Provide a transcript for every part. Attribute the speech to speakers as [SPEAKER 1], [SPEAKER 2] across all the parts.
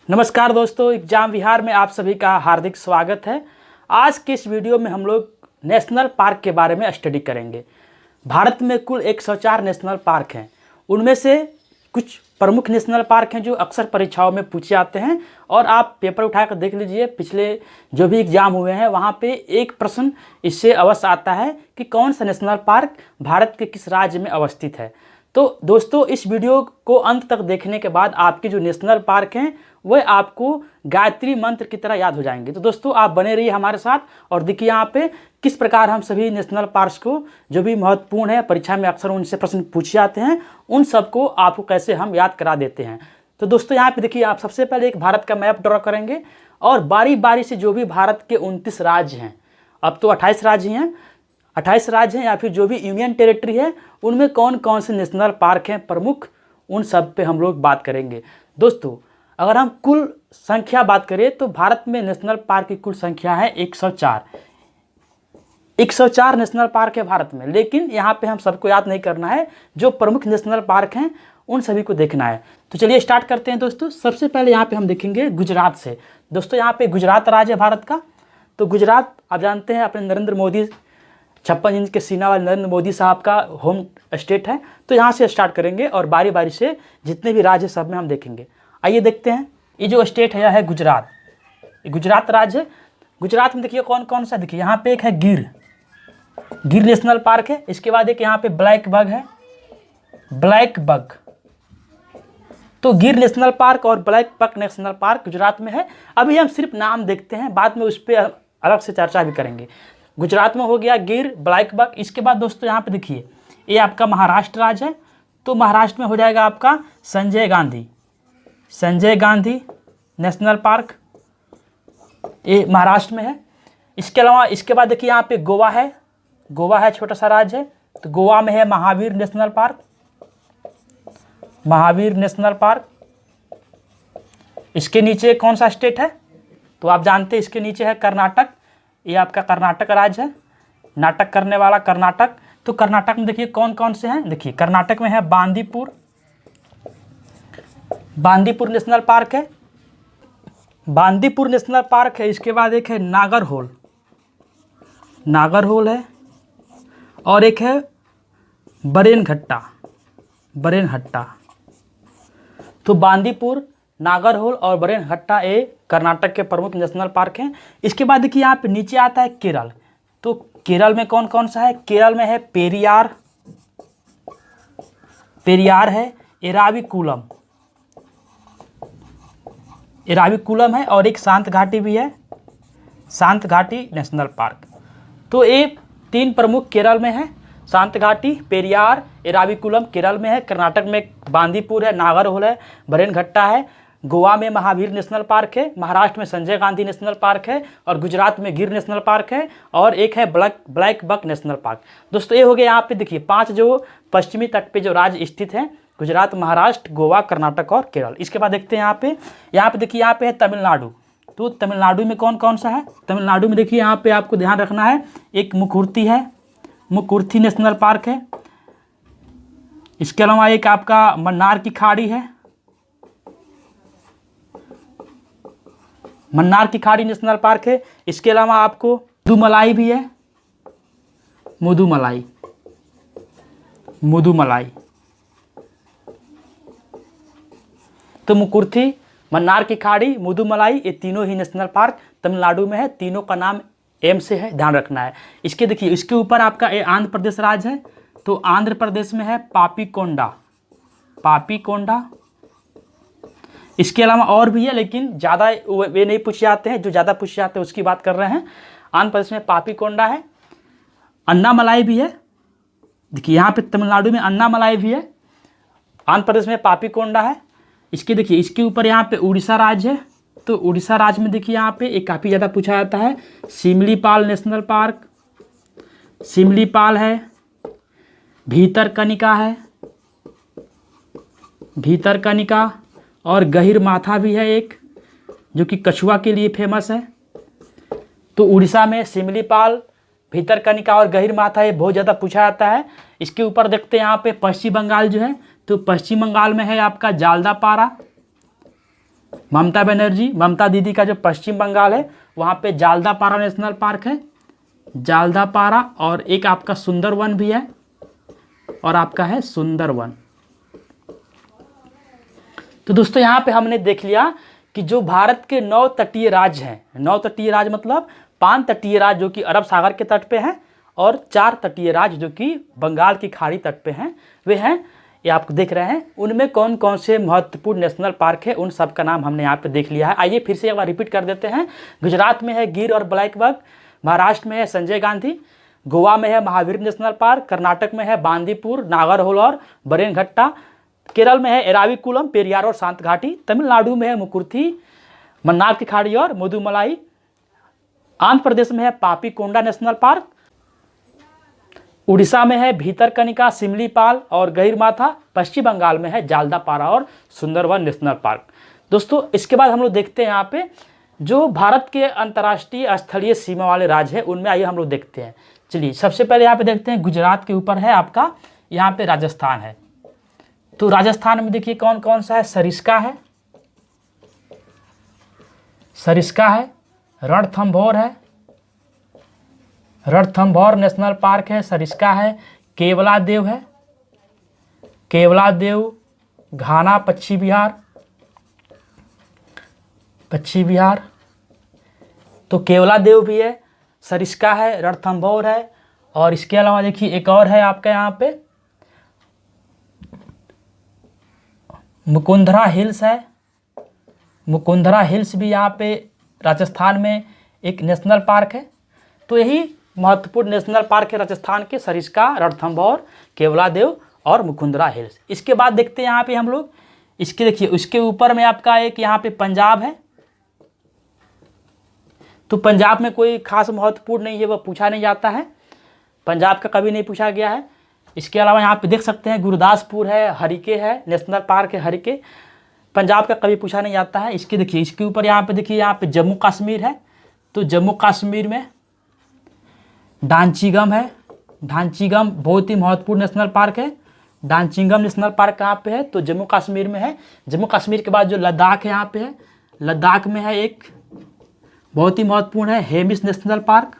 [SPEAKER 1] नमस्कार दोस्तों, एग्जाम विहार में आप सभी का हार्दिक स्वागत है। आज के इस वीडियो में हम लोग नेशनल पार्क के बारे में स्टडी करेंगे। भारत में कुल 104 नेशनल पार्क हैं। उनमें से कुछ प्रमुख नेशनल पार्क हैं जो अक्सर परीक्षाओं में पूछे जाते हैं और आप पेपर उठाकर देख लीजिए। पिछले जो भी एग्जाम हुए हैं वहाँ पे एक प्रश्न इससे अवश्य आता है कि कौन सा नेशनल पार्क भारत के किस राज्य में अवस्थित है। तो दोस्तों, इस वीडियो को अंत तक देखने के बाद आपके जो नेशनल पार्क हैं वह आपको गायत्री मंत्र की तरह याद हो जाएंगे। तो दोस्तों, आप बने रहिए हमारे साथ और देखिए यहाँ पे किस प्रकार हम सभी नेशनल पार्क्स को जो भी महत्वपूर्ण है, परीक्षा में अक्सर उनसे प्रश्न पूछे जाते हैं, उन सबको आपको कैसे हम याद करा देते हैं। तो दोस्तों, यहाँ पे देखिए, आप सबसे पहले एक भारत का मैप ड्रॉ करेंगे और बारी बारी से जो भी भारत के 29 राज्य हैं, अब तो 28 राज्य हैं, 28 राज्य हैं या फिर जो भी यूनियन टेरिटरी है, उनमें कौन कौन से नेशनल पार्क हैं प्रमुख, उन सब पे हम लोग बात करेंगे। दोस्तों, अगर हम कुल संख्या बात करें तो भारत में नेशनल पार्क की कुल संख्या है 104। 104 नेशनल पार्क है भारत में, लेकिन यहाँ पे हम सबको याद नहीं करना है। जो प्रमुख नेशनल पार्क हैं उन सभी को देखना है। तो चलिए स्टार्ट करते हैं दोस्तों। सबसे पहले यहाँ पे हम देखेंगे गुजरात से। दोस्तों, यहाँ पे गुजरात राज्य है भारत का। तो गुजरात आप जानते हैं अपने नरेंद्र मोदी 56 इंच के सीना वाले नरेंद्र मोदी साहब का होम स्टेट है। तो यहाँ से स्टार्ट करेंगे और बारी बारी से जितने भी राज्य सब में हम देखेंगे। आइए देखते हैं। ये जो स्टेट है यह है गुजरात। ये गुजरात राज्य है। गुजरात में देखिए कौन कौन सा, देखिए यहाँ पे एक है गिर नेशनल पार्क है। इसके बाद एक यहाँ पे ब्लैक बग है, ब्लैक बग। तो गिर नेशनल पार्क और black bug national park Gujarat में है। अभी हम सिर्फ नाम देखते हैं, बाद में उस पर अलग से चर्चा भी करेंगे। गुजरात में हो गया गिर, ब्लैक बग। इसके बाद दोस्तों यहाँ पे देखिए, ये आपका महाराष्ट्र राज्य है। तो महाराष्ट्र में हो जाएगा आपका संजय गांधी नेशनल पार्क, ये महाराष्ट्र में है। इसके अलावा इसके बाद देखिए यहाँ पे गोवा है, छोटा सा राज्य है। तो गोवा में है महावीर नेशनल पार्क। इसके नीचे कौन सा स्टेट है तो आप जानते हैं, इसके नीचे है कर्नाटक। ये आपका कर्नाटक राज्य है, नाटक करने वाला कर्नाटक। तो कर्नाटक में देखिए कौन कौन से हैं। देखिए कर्नाटक में है बांदीपुर नेशनल पार्क है, बांदीपुर नेशनल पार्क है। इसके बाद एक है नागरहोल है और एक है बरेनघट्टा। तो बांदीपुर, नागरहोल और बरेनघट्टा ये कर्नाटक के प्रमुख नेशनल पार्क हैं। इसके बाद देखिए यहाँ पे नीचे आता है केरल। तो केरल में कौन कौन सा है। केरल में है पेरियार है, एराविकुलम है और एक शांत घाटी भी है, शांत घाटी नेशनल पार्क। तो ये 3 प्रमुख केरल में है, शांत घाटी, पेरियार, एराविकुलम केरल में है। कर्नाटक में बांदीपुर है, नागरहोल है, बरेनघट्टा है। गोवा में महावीर नेशनल पार्क है, महाराष्ट्र में संजय गांधी नेशनल पार्क है और गुजरात में गिर नेशनल पार्क है और एक है ब्लैक बक नेशनल पार्क। दोस्तों, ये हो गया यहाँ पे देखिए 5 जो पश्चिमी तट पे जो राज्य स्थित हैं, गुजरात, महाराष्ट्र, गोवा, कर्नाटक और केरल। इसके बाद देखते हैं यहाँ पे देखिए यहाँ पे है तमिलनाडु। तो तमिलनाडु में कौन कौन सा है। तमिलनाडु में देखिए यहाँ पे आपको ध्यान रखना है, एक मुकुर्थी नेशनल पार्क है। इसके अलावा एक आपका मन्नार की खाड़ी नेशनल पार्क है। इसके अलावा आपको मुदुमलाई भी है, मुदुमलाई। तो मुकुर्थी, मन्नार की खाड़ी, मुदुमलाई, ये तीनों ही नेशनल पार्क तमिलनाडु में है। तीनों का नाम एम से है, ध्यान रखना है। इसके देखिए इसके ऊपर आपका ये आंध्र प्रदेश राज्य है। तो आंध्र प्रदेश में है पापीकोंडा। इसके अलावा और भी है, लेकिन ज़्यादा वे नहीं पूछे जाते हैं। जो ज़्यादा पूछे जाते हैं उसकी बात कर रहे हैं। आंध्र प्रदेश में पापीकोंडा है, अन्नामलाई भी है। देखिए यहाँ पे तमिलनाडु में अन्नामलाई भी है, आंध्र प्रदेश में पापीकोंडा है। इसके देखिए इसके ऊपर यहाँ पे उड़ीसा राज्य है। तो उड़ीसा राज्य में देखिए यहाँ पे एक काफ़ी ज़्यादा पूछा जाता है, सिमलीपाल नेशनल पार्क, सिमलीपाल है, भीतरकनिका और गहिरमाथा भी है एक, जो कि कछुआ के लिए फेमस है। तो उड़ीसा में सिमलीपाल, भीतरकनिका और गहिरमाथा ये बहुत ज़्यादा पूछा जाता है। इसके ऊपर देखते हैं यहाँ पे पश्चिम बंगाल जो है, तो पश्चिम बंगाल में है आपका जालदापारा, ममता बनर्जी, ममता दीदी का जो पश्चिम बंगाल है वहाँ पे जालदापारा नेशनल पार्क है, जालदापारा। और एक आपका सुंदरवन भी है, और आपका है सुंदरवन। तो दोस्तों यहाँ पे हमने देख लिया कि जो भारत के 9 तटीय राज्य हैं, 9 तटीय राज्य मतलब 5 तटीय राज्य जो कि अरब सागर के तट पे हैं, और 4 तटीय राज्य जो कि बंगाल की खाड़ी तट पे हैं, वे हैं, ये आप देख रहे हैं। उनमें कौन कौन से महत्वपूर्ण नेशनल पार्क है, उन सब का नाम हमने यहाँ पे देख लिया है। आइए फिर से एक बार रिपीट कर देते हैं। गुजरात में है गिर और ब्लैक बक, महाराष्ट्र में है संजय गांधी, गोवा में है महावीर नेशनल पार्क, कर्नाटक में है बांदीपुर, नागरहोल और बरेनघट्टा, केरल में है एराविकुलम, पेरियार और शांत घाटी, तमिलनाडु में है मुकुर्थी, मन्नार की खाड़ी और मुदुमलाई, आंध्र प्रदेश में है पापीकोंडा नेशनल पार्क, उड़ीसा में है भीतरकनिका, सिमलीपाल और गहिरमाथा, पश्चिम बंगाल में है जालदापारा और सुंदरवन नेशनल पार्क। दोस्तों इसके बाद हम लोग देखते हैं यहाँ पे जो भारत के अंतर्राष्ट्रीय स्थलीय सीमा वाले राज्य हैं, उनमें आइए हम लोग देखते हैं। चलिए सबसे पहले यहाँ पे देखते हैं, गुजरात के ऊपर है आपका, यहाँ पे राजस्थान है। तो राजस्थान में देखिए कौन कौन सा है, सरिस्का है, सरिस्का है, रणथंभौर है, रणथंभौर नेशनल पार्क है, सरिस्का है, केवलादेव है, केवलादेव, घाना पश्चिम बिहार, पश्चिम बिहार। तो केवलादेव भी है, सरिस्का है, रणथंभौर है, और इसके अलावा देखिए एक और है आपका यहाँ पे मुकुंदरा हिल्स है, मुकुंदरा हिल्स भी यहाँ पे राजस्थान में एक नेशनल पार्क है। तो यही महत्वपूर्ण नेशनल पार्क है राजस्थान के, सरिस्का, रणथंभौर, केवलादेव और मुकुंदरा हिल्स। इसके बाद देखते हैं यहाँ पे हम लोग, इसके देखिए उसके ऊपर में आपका एक यहाँ पे पंजाब है। तो पंजाब में कोई खास महत्वपूर्ण नहीं है, वह पूछा नहीं जाता है, पंजाब का कभी नहीं पूछा गया है। इसके अलावा यहाँ पे देख सकते हैं गुरदासपुर है, हरिके है, नेशनल पार्क है हरिके, पंजाब का कभी पूछा नहीं जाता है। इसके देखिए इसके ऊपर यहाँ पे देखिए यहाँ पे जम्मू कश्मीर है। तो जम्मू कश्मीर में डांचीगम है, डांचीगम बहुत ही महत्वपूर्ण नेशनल पार्क है। डांचीगम नेशनल पार्क कहाँ पे है, तो जम्मू कश्मीर में है। जम्मू कश्मीर के बाद जो लद्दाख है यहाँ पे है, लद्दाख में है एक बहुत ही महत्वपूर्ण है Hemis national park,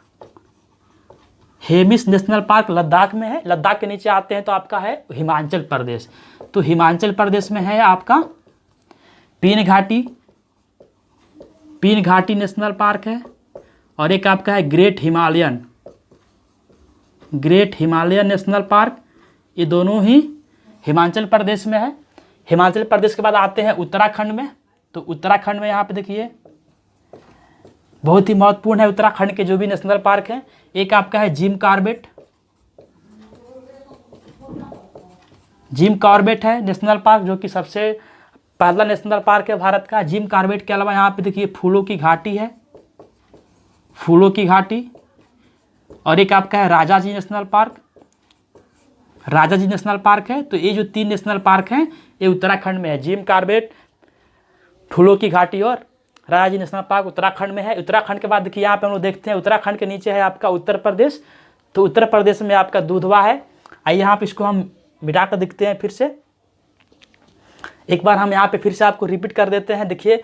[SPEAKER 1] Hemis national park Ladakh में है। लद्दाख के नीचे आते हैं तो आपका है हिमाचल प्रदेश। तो हिमाचल प्रदेश में है आपका पीन घाटी, पीन घाटी नेशनल पार्क है। और एक आपका है great Himalayan, great Himalayan national park, ये दोनों ही हिमाचल प्रदेश में है। हिमाचल प्रदेश के बाद आते हैं उत्तराखंड में। तो उत्तराखंड में यहाँ पे देखिए बहुत ही महत्वपूर्ण है उत्तराखंड के जो भी नेशनल पार्क हैं। एक आपका है जिम कॉर्बेट, जिम कॉर्बेट है नेशनल पार्क जो कि सबसे पहला नेशनल पार्क है भारत का। जिम कॉर्बेट के अलावा यहाँ पे देखिए फूलों की घाटी है, फूलों की घाटी। और एक आपका है Rajaji national park, Rajaji national park है। तो ये जो 3 नेशनल पार्क हैं ये उत्तराखंड में है, जिम कॉर्बेट, फूलों की घाटी और राजाजी नेशनल पार्क उत्तराखंड में है। उत्तराखंड के बाद देखिए यहाँ पे हम लोग देखते हैं उत्तराखंड के नीचे है आपका उत्तर प्रदेश। तो उत्तर प्रदेश में आपका दूधवा है। आइए यहाँ पे इसको हम मिटा कर दिखते हैं फिर से, एक बार हम यहाँ पे फिर से आपको रिपीट कर देते हैं, देखिए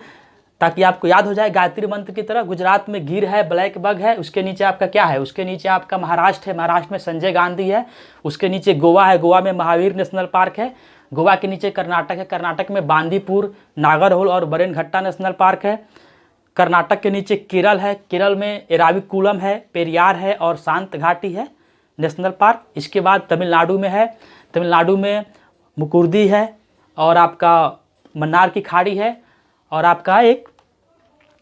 [SPEAKER 1] ताकि आपको याद हो जाए गायत्री मंत्र की तरह। गुजरात में गिर है, ब्लैक बग है, उसके नीचे आपका क्या है, उसके नीचे आपका महाराष्ट्र है, महाराष्ट्र में संजय गांधी है। उसके नीचे गोवा है, गोवा में महावीर नेशनल पार्क है। गोवा के नीचे कर्नाटक है, कर्नाटक में बांदीपुर, नागरहोल और बरेनघट्टा नेशनल पार्क है। कर्नाटक के नीचे केरल है, केरल में एराविकुलम है, पेरियार है और शांत घाटी है नेशनल पार्क। इसके बाद तमिलनाडु में है, तमिलनाडु में मुकुर्दी है और आपका मन्नार की खाड़ी है और आपका एक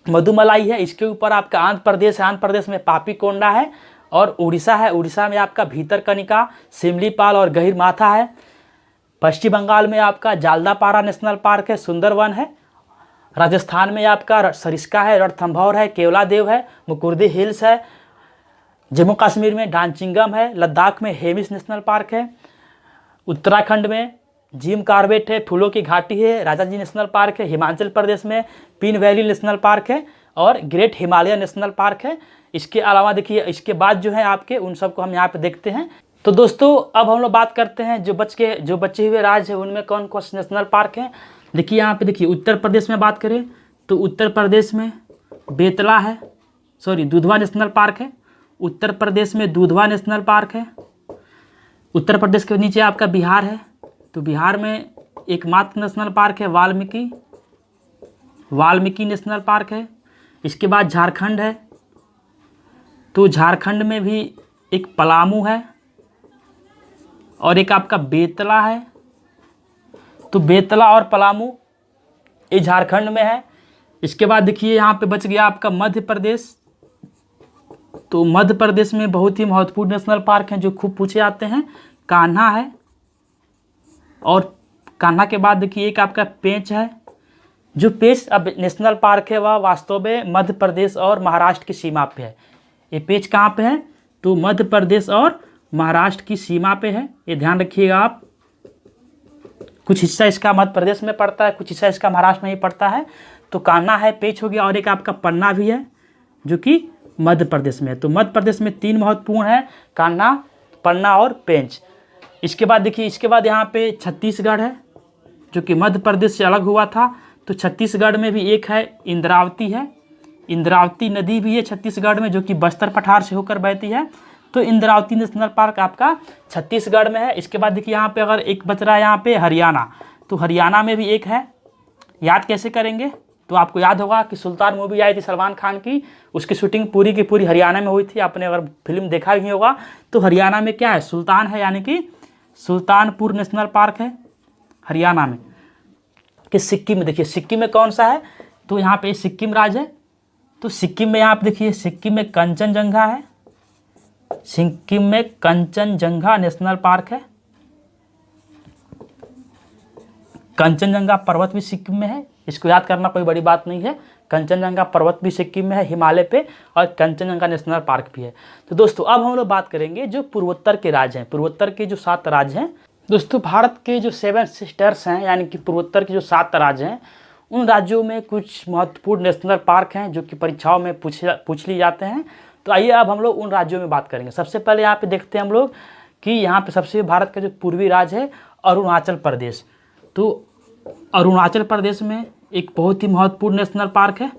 [SPEAKER 1] मधुमलाई है। इसके ऊपर आपका आंध्र प्रदेश है, आंध्र प्रदेश में पापीकोंडा है। और उड़ीसा है, उड़ीसा में आपका भीतरकनिका, सिमलीपाल और गहिरमाथा है। पश्चिम बंगाल में आपका जालदापारा नेशनल पार्क है, सुंदरवन है। राजस्थान में आपका सरिस्का है, रणथंभौर है, केवलादेव है, मुकुर्दी हिल्स है। जम्मू कश्मीर में डांचिंगम है, लद्दाख में हेमिस नेशनल पार्क है। उत्तराखंड में जिम कॉर्बेट है, फूलों की घाटी है, राजाजी नेशनल पार्क है। हिमाचल प्रदेश में पिन वैली नेशनल पार्क है और ग्रेट हिमालयन नेशनल पार्क है। इसके अलावा देखिए इसके बाद जो है आपके उन सबको हम यहाँ पे देखते हैं। तो दोस्तों अब हम लोग बात करते हैं जो बचे हुए राज्य हैं उनमें कौन कौन से नेशनल पार्क हैं। देखिए यहाँ पे देखिए उत्तर प्रदेश में बात करें तो उत्तर प्रदेश में बेतला है, सॉरी दुधवा नेशनल पार्क है। उत्तर प्रदेश में दुधवा नेशनल पार्क है। उत्तर प्रदेश के नीचे आपका बिहार है, तो बिहार में एकमात्र नेशनल पार्क है वाल्मीकि नेशनल पार्क है। इसके बाद झारखंड है, तो झारखंड में भी एक पलामू है और एक आपका बेतला है। तो बेतला और पलामू ये झारखंड में है। इसके बाद देखिए यहाँ पे बच गया आपका मध्य प्रदेश। तो मध्य प्रदेश में बहुत ही महत्वपूर्ण नेशनल पार्क हैं जो खूब पूछे जाते हैं। कान्हा है, और कान्हा के बाद देखिए एक आपका पेंच है। जो पेंच अब नेशनल पार्क है वह वास्तव में मध्य प्रदेश और महाराष्ट्र की सीमा पे है। ये पेंच कहाँ पे है? तो मध्य प्रदेश और महाराष्ट्र की सीमा पे है, ये ध्यान रखिएगा आप। कुछ हिस्सा इसका मध्य प्रदेश में पड़ता है, कुछ हिस्सा इसका महाराष्ट्र में ही पड़ता है। तो कान्हा है, पेंच हो गया, और एक आपका पन्ना भी है जो कि मध्य प्रदेश में है। तो मध्य प्रदेश में 3 महत्वपूर्ण है, कान्हा, पन्ना और पेंच। इसके बाद देखिए, इसके बाद यहाँ पे छत्तीसगढ़ है जो कि मध्य प्रदेश से अलग हुआ था। तो छत्तीसगढ़ में भी एक है, इंद्रावती है। इंद्रावती नदी भी है छत्तीसगढ़ में जो कि बस्तर पठार से होकर बहती है। तो इंद्रावती नेशनल पार्क आपका छत्तीसगढ़ में है। इसके बाद देखिए यहाँ पे अगर एक बच रहा है यहाँ पे हरियाणा, तो हरियाणा में भी एक है। याद कैसे करेंगे? तो आपको याद होगा कि सुल्तान मूवी आई थी सलमान खान की, उसकी शूटिंग पूरी की पूरी हरियाणा में हुई थी। आपने अगर फिल्म देखा ही होगा तो हरियाणा में क्या है? सुल्तान है, यानी कि सुल्तानपुर नेशनल पार्क है हरियाणा में। कि सिक्किम में देखिए, सिक्किम में कौन सा है? तो यहाँ पे सिक्किम राज्य है। तो सिक्किम में आप देखिए, सिक्किम में कंचनजंगा है। सिक्किम में कंचनजंगा नेशनल पार्क है। कंचनजंगा पर्वत भी सिक्किम में है, इसको याद करना कोई बड़ी बात नहीं है। कंचनजंगा पर्वत भी सिक्किम में है, हिमालय पे, और कंचनजंगा नेशनल पार्क भी है। तो दोस्तों अब हम लोग बात करेंगे जो पूर्वोत्तर के राज्य हैं, पूर्वोत्तर के जो 7 राज्य हैं। दोस्तों भारत के जो 7 सिस्टर्स हैं, यानी कि पूर्वोत्तर के जो 7 राज्य हैं, उन राज्यों में कुछ महत्वपूर्ण नेशनल पार्क हैं जो कि परीक्षाओं में पूछ लिए जाते हैं। तो आइए अब हम लोग उन राज्यों में बात करेंगे। सबसे पहले यहाँ पे देखते हैं हम लोग कि यहाँ पे सबसे भारत का जो पूर्वी राज्य है अरुणाचल प्रदेश। तो अरुणाचल प्रदेश में एक बहुत ही महत्वपूर्ण नेशनल पार्क है,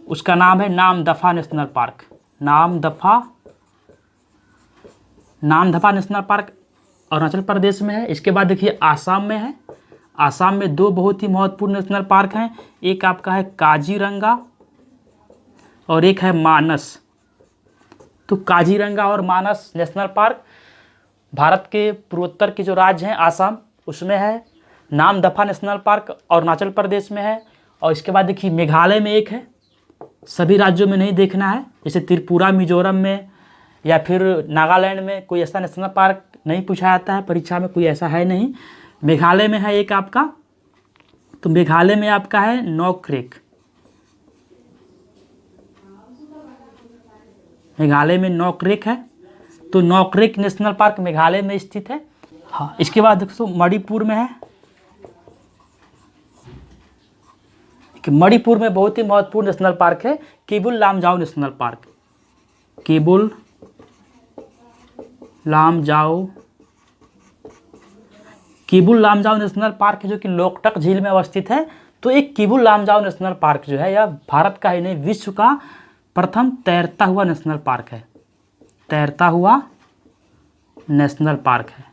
[SPEAKER 1] उसका नाम है Namdapha National Park. Namdapha National Park Arunachal Pradesh में है। इसके बाद देखिए आसाम में है। आसाम में 2 बहुत ही महत्वपूर्ण नेशनल पार्क हैं, एक आपका है काजीरंगा और एक है मानस। तो काजीरंगा और मानस नेशनल पार्क भारत के पूर्वोत्तर के जो राज्य हैं आसाम, उसमें है। नामदफा नेशनल पार्क अरुणाचल प्रदेश में है। और इसके बाद देखिए मेघालय में एक है, सभी राज्यों में नहीं देखना है, जैसे त्रिपुरा, मिजोरम में या फिर नागालैंड में कोई ऐसा नेशनल पार्क नहीं पूछा जाता है परीक्षा में, कोई ऐसा है नहीं। मेघालय में है एक आपका, तो मेघालय में आपका है नोक्रेक। मेघालय में नोक्रेक है, तो नोक्रेक नेशनल पार्क मेघालय में स्थित है। हाँ, इसके बाद दोस्तों मणिपुर में है। कि मणिपुर में बहुत ही महत्वपूर्ण नेशनल पार्क है Keibul Lamjao national park. Keibul Lamjao national park है जो कि लोकटक झील में अवस्थित है। तो एक केबुल लामजाओ नेशनल पार्क जो है यह भारत का ही नहीं विश्व का प्रथम तैरता हुआ नेशनल पार्क है। तैरता हुआ नेशनल पार्क है।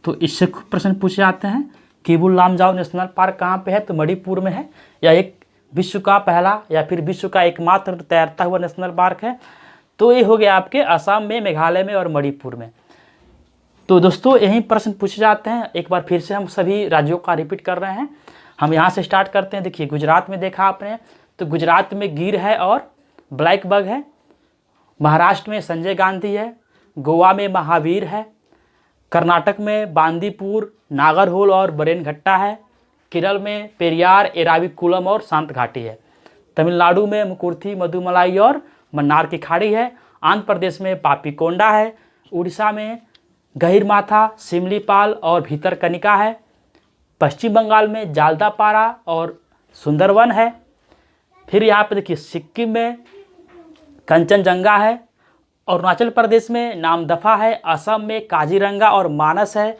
[SPEAKER 1] तो इससे प्रश्न पूछे जाते हैं, केबुल लामजाओ नेशनल पार्क कहाँ पे है? तो मणिपुर में है। यह एक विश्व का पहला या फिर विश्व का एकमात्र तैरता हुआ नेशनल पार्क है। तो ये हो गया आपके असम में, मेघालय में और मणिपुर में। तो दोस्तों यही प्रश्न पूछे जाते हैं। एक बार फिर से हम सभी राज्यों का रिपीट कर रहे हैं। हम यहाँ से स्टार्ट करते हैं। देखिए गुजरात में देखा आपने, तो गुजरात में गिर है और ब्लैक बग है। महाराष्ट्र में संजय गांधी है। गोवा में महावीर है। कर्नाटक में बांदीपुर, नागरहोल और बरेनघट्टा है। केरल में पेरियार, एराविकुलम और सांत घाटी है। तमिलनाडु में मुकुर्थी, मधुमलाई और मन्नार की खाड़ी है। आंध्र प्रदेश में पापीकोंडा है। उड़ीसा में गहिरमाथा, सिमलीपाल और भीतरकनिका है। पश्चिम बंगाल में जालदापारा और सुंदरवन है। फिर यहाँ पे देखिए सिक्किम में कंचनजंगा है। अरुणाचल प्रदेश में नामदफा है। असम में काजीरंगा और मानस है।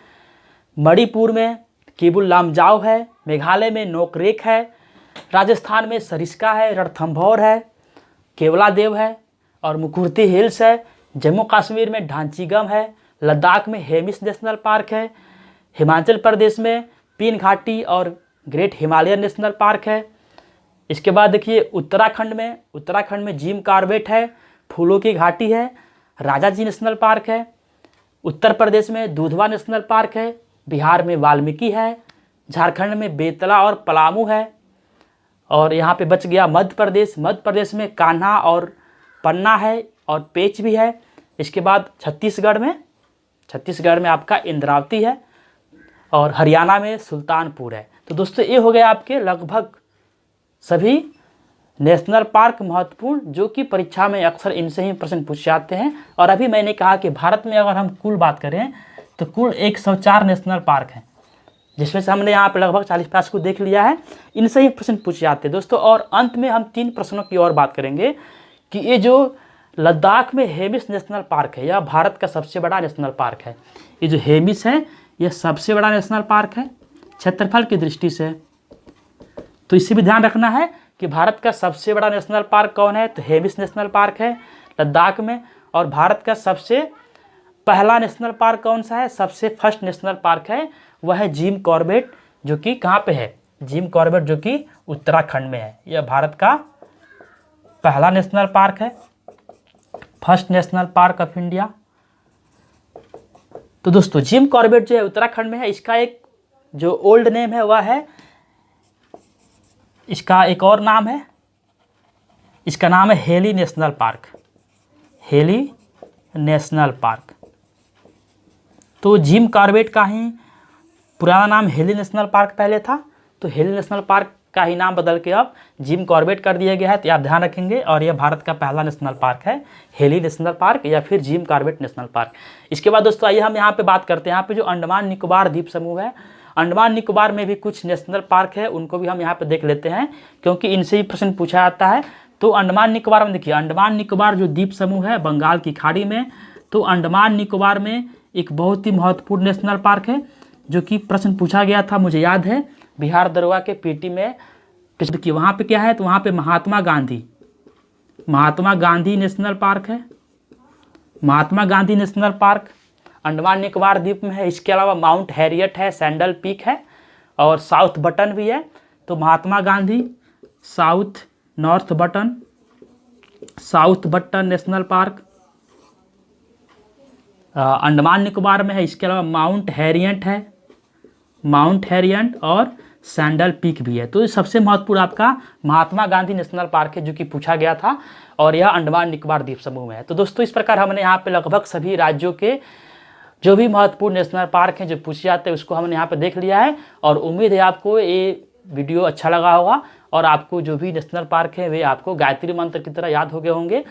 [SPEAKER 1] मणिपुर में केबुल लामजाओ है, मेघालय में नोकरेक है, राजस्थान में सरिस्का है, रणथंभौर है, केवलादेव है और मुकुर्ती हिल्स है, जम्मू कश्मीर में ढांचीगम है, लद्दाख में हेमिस नेशनल पार्क है, हिमाचल प्रदेश में पीन घाटी और ग्रेट हिमालयन नेशनल पार्क है। इसके बाद देखिए उत्तराखंड में जिम कॉर्बेट है, फूलों की घाटी है, राजाजी नेशनल पार्क है, उत्तर प्रदेश में दूधवा नेशनल पार्क है, बिहार में वाल्मीकि है, झारखंड में बेतला और पलामू है और यहाँ पे बच गया मध्य प्रदेश में कान्हा और पन्ना है और पेच भी है। इसके बाद छत्तीसगढ़ में आपका इंद्रावती है और हरियाणा में सुल्तानपुर है। तो दोस्तों ये हो गया आपके लगभग सभी नेशनल पार्क महत्वपूर्ण, जो कि परीक्षा में अक्सर इनसे ही प्रश्न पूछे जाते हैं। और अभी मैंने कहा कि भारत में अगर हम कुल बात करें तो कुल 104 नेशनल पार्क हैं, जिसमें से हमने यहाँ पे लगभग 40-50 को देख लिया है। इनसे ही प्रश्न पूछे जाते हैं दोस्तों। और अंत में हम 3 प्रश्नों की और बात करेंगे कि ये जो लद्दाख में हेमिस नेशनल पार्क है, यह भारत का सबसे बड़ा नेशनल पार्क है। ये जो हेमिस है यह सबसे बड़ा नेशनल पार्क है क्षेत्रफल की दृष्टि से। तो इससे भी ध्यान रखना है कि भारत का सबसे बड़ा नेशनल पार्क कौन है, तो हेमिस नेशनल पार्क है लद्दाख में। और भारत का सबसे पहला नेशनल पार्क कौन सा है, सबसे फर्स्ट नेशनल पार्क है वह है जिम कॉर्बेट, जो कि कहाँ पे है, जिम कॉर्बेट जो कि उत्तराखंड में है। यह भारत का पहला नेशनल पार्क है, first national park of India. तो दोस्तों जिम कॉर्बेट जो है उत्तराखंड में है। इसका एक जो ओल्ड नेम है वह है, इसका एक और नाम है, इसका नाम है heli national park, heli national park. तो जिम कॉर्बेट का ही पुराना नाम हेली नेशनल पार्क पहले था, तो हेली नेशनल पार्क का ही नाम बदल के अब जिम कॉर्बेट कर दिया गया है। तो आप ध्यान रखेंगे। और यह भारत का पहला नेशनल पार्क है, हेली नेशनल पार्क या फिर जिम कॉर्बेट नेशनल पार्क। इसके बाद दोस्तों आइए हम यहाँ पे बात करते हैं, यहाँ पे जो अंडमान निकोबार द्वीप समूह है, अंडमान निकोबार में भी कुछ नेशनल पार्क है, उनको भी हम यहाँ पे देख लेते हैं क्योंकि इनसे ही प्रश्न पूछा जाता है। तो अंडमान निकोबार में देखिए, अंडमान निकोबार जो द्वीप समूह है बंगाल की खाड़ी में, तो अंडमान निकोबार में एक बहुत ही महत्वपूर्ण नेशनल पार्क है जो कि प्रश्न पूछा गया था, मुझे याद है बिहार दरोगा के पीटी में। देखिए वहाँ पे क्या है, तो वहाँ पे महात्मा गांधी नेशनल पार्क है, महात्मा गांधी नेशनल पार्क अंडमान निकोबार द्वीप में है। इसके अलावा माउंट हैरियट है, सैंडल पीक है और साउथ बटन भी है। तो Mahatma Gandhi, North Button National Park Andaman Nicobar में है। इसके अलावा माउंट हैरियट और सैंडल पीक भी है। तो ये सबसे महत्वपूर्ण आपका महात्मा गांधी नेशनल पार्क है जो कि पूछा गया था और यह अंडमान निकोबार द्वीप समूह में है। तो दोस्तों इस प्रकार हमने यहाँ पे लगभग सभी राज्यों के जो भी महत्वपूर्ण नेशनल पार्क हैं जो पूछे जाते हैं उसको हमने यहाँ पे देख लिया है। और उम्मीद है आपको ये वीडियो अच्छा लगा होगा और आपको जो भी नेशनल पार्क है वे आपको गायत्री मंत्र की तरह याद हो गए होंगे।